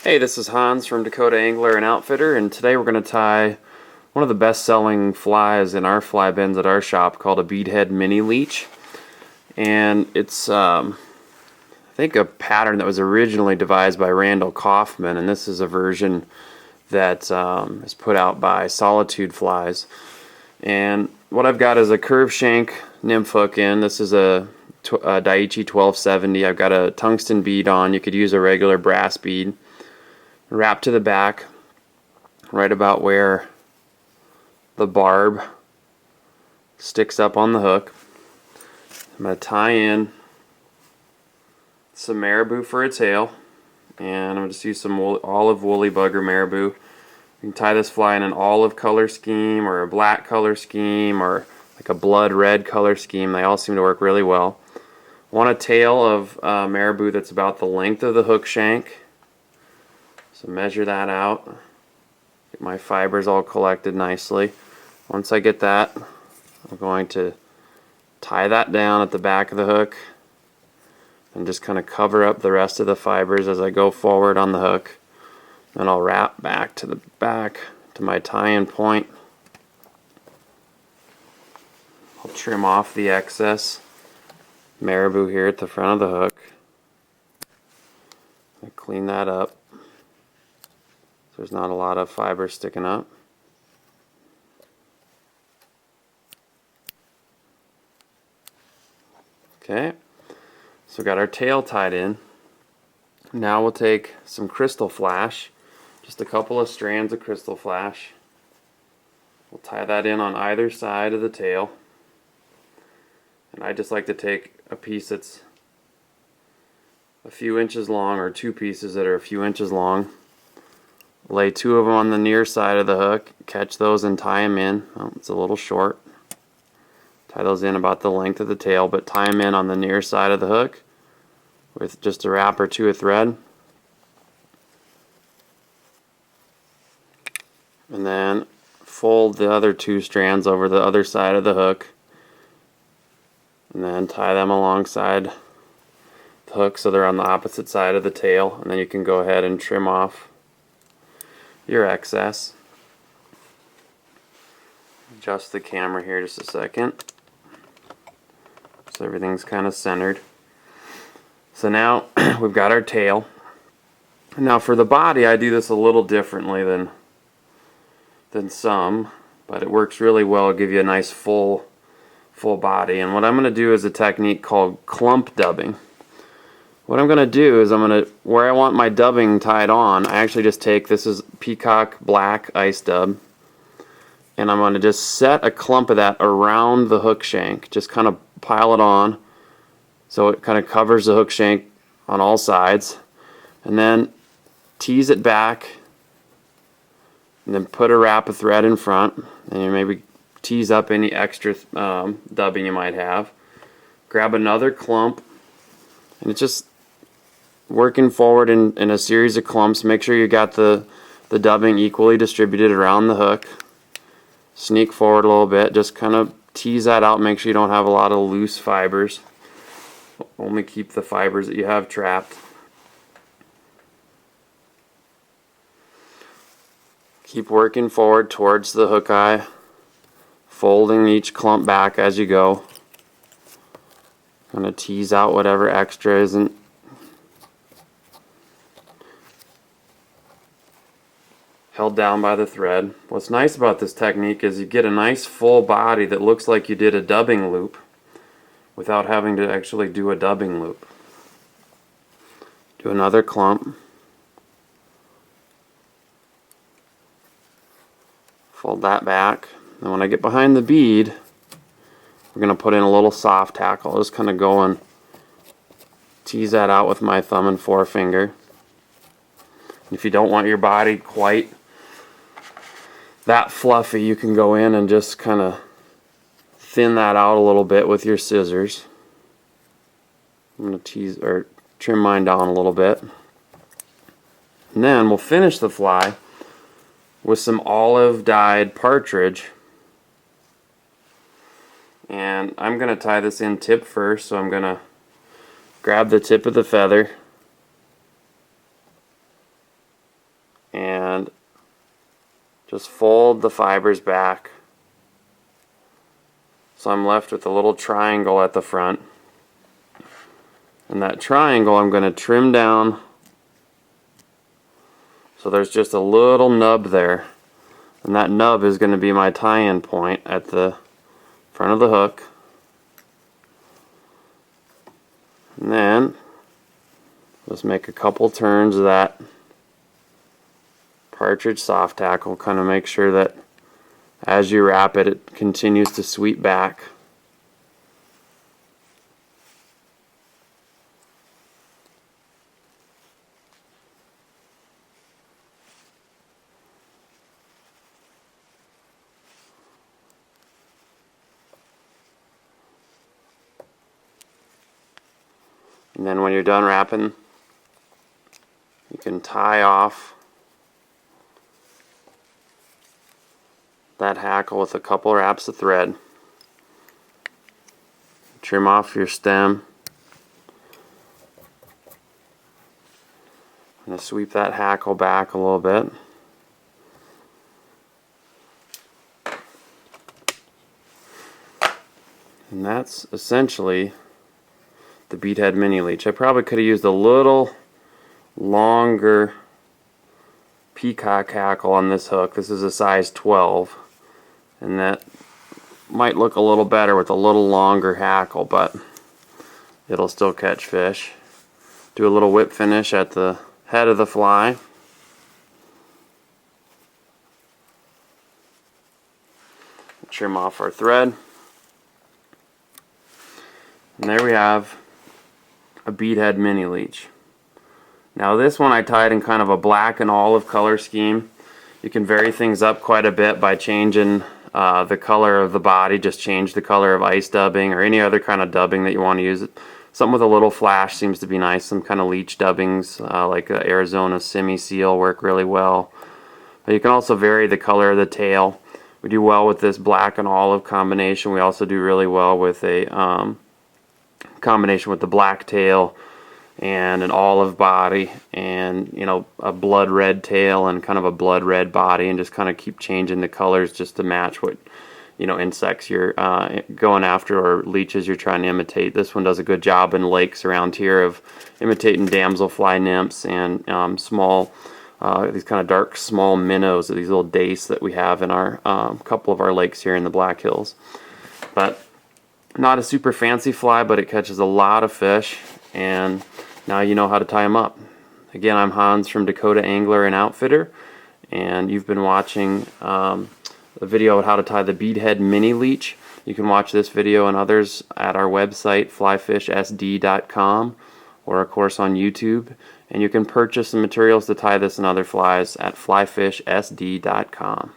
Hey, this is Hans from Dakota Angler and Outfitter, and today we're going to tie one of the best-selling flies in our fly bins at our shop called a Bead Head Mini Leech. And it's, I think, a pattern that was originally devised by Randall Kaufman, and this is a version that is put out by Solitude Flies. And what I've got is a curved shank nymph hook in. This is a Daiichi 1270. I've got a tungsten bead on. You could use a regular brass bead. Wrap to the back, right about where the barb sticks up on the hook. I'm going to tie in some marabou for a tail, and I'm going to just use some olive woolly bugger marabou. You can tie this fly in an olive color scheme or a black color scheme or like a blood red color scheme. They all seem to work really well. I want a tail of marabou that's about the length of the hook shank. So measure that out. Get my fibers all collected nicely. Once I get that, I'm going to tie that down at the back of the hook and just kind of cover up the rest of the fibers as I go forward on the hook. Then I'll wrap back to my tie-in point. I'll trim off the excess marabou here at the front of the hook. I clean that up. There's not a lot of fiber sticking up. Okay, so we've got our tail tied in. Now we'll take some crystal flash, just a couple of strands of crystal flash. We'll tie that in on either side of the tail. And I just like to take a piece that's a few inches long, or two pieces that are a few inches long. Lay two of them on the near side of the hook, catch those and tie them in. Oh, it's a little short. Tie those in about the length of the tail, but tie them in on the near side of the hook with just a wrap or two of thread. And then fold the other two strands over the other side of the hook. And then tie them alongside the hook so they're on the opposite side of the tail. And then you can go ahead and trim off your excess. Adjust the camera here just a second so everything's kind of centered. So now we've got our tail. Now for the body, I do this a little differently than some, but it works really well. It'll give you a nice full body. And what I'm going to do is a technique called clump dubbing. What I'm going to do is where I want my dubbing tied on, I actually just take, this is Peacock Black Ice Dub, and I'm going to just set a clump of that around the hook shank. Just kind of pile it on so it kind of covers the hook shank on all sides. And then tease it back, and then put a wrap of thread in front, and you maybe tease up any extra dubbing you might have. Grab another clump, and it's just working forward in a series of clumps. Make sure you got the dubbing equally distributed around the hook. Sneak forward a little bit, just kind of tease that out. Make sure you don't have a lot of loose fibers. Only keep the fibers that you have trapped. Keep working forward towards the hook eye, folding each clump back as you go. Kind of tease out whatever extra isn't held down by the thread. What's nice about this technique is you get a nice full body that looks like you did a dubbing loop without having to actually do a dubbing loop. Do another clump. Fold that back. And when I get behind the bead, we're going to put in a little soft hackle. Just kind of go and tease that out with my thumb and forefinger. If you don't want your body quite that fluffy, you can go in and just kind of thin that out a little bit with your scissors. I'm going to trim mine down a little bit. And then we'll finish the fly with some olive dyed partridge. And I'm going to tie this in tip first, so I'm going to grab the tip of the feather, just fold the fibers back. So I'm left with a little triangle at the front. And that triangle I'm going to trim down so there's just a little nub there. And that nub is going to be my tie-in point at the front of the hook. And then let's make a couple turns of that partridge soft tackle. Kind of make sure that as you wrap it, it continues to sweep back. And then when you're done wrapping, you can tie off that hackle with a couple wraps of thread. Trim off your stem. I'm going to sweep that hackle back a little bit. And that's essentially the Bead Head Mini Leech. I probably could have used a little longer peacock hackle on this hook. This is a size 12, and that might look a little better with a little longer hackle, but it'll still catch fish. Do a little whip finish at the head of the fly. Trim off our thread. And there we have a Bead Head Mini Leech. Now this one I tied in kind of a black and olive color scheme. You can vary things up quite a bit by changing the color of the body. Just change the color of ice dubbing or any other kind of dubbing that you want to use. Something with a little flash seems to be nice. Some kind of leech dubbings like Arizona semi-seal work really well. But you can also vary the color of the tail. We do well with this black and olive combination. We also do really well with a combination with the black tail and an olive body and, you know, a blood red tail and kind of a blood red body, and just kind of keep changing the colors just to match what, you know, insects you're going after or leeches you're trying to imitate. This one does a good job in lakes around here of imitating damselfly nymphs and small these kind of dark small minnows, these little dace that we have in our couple of our lakes here in the Black Hills. But not a super fancy fly, but it catches a lot of fish, and now you know how to tie them up. Again, I'm Hans from Dakota Angler and Outfitter, and you've been watching the video on how to tie the Bead Head Mini Leech. You can watch this video and others at our website, flyfishsd.com, or of course on YouTube, and you can purchase the materials to tie this and other flies at flyfishsd.com.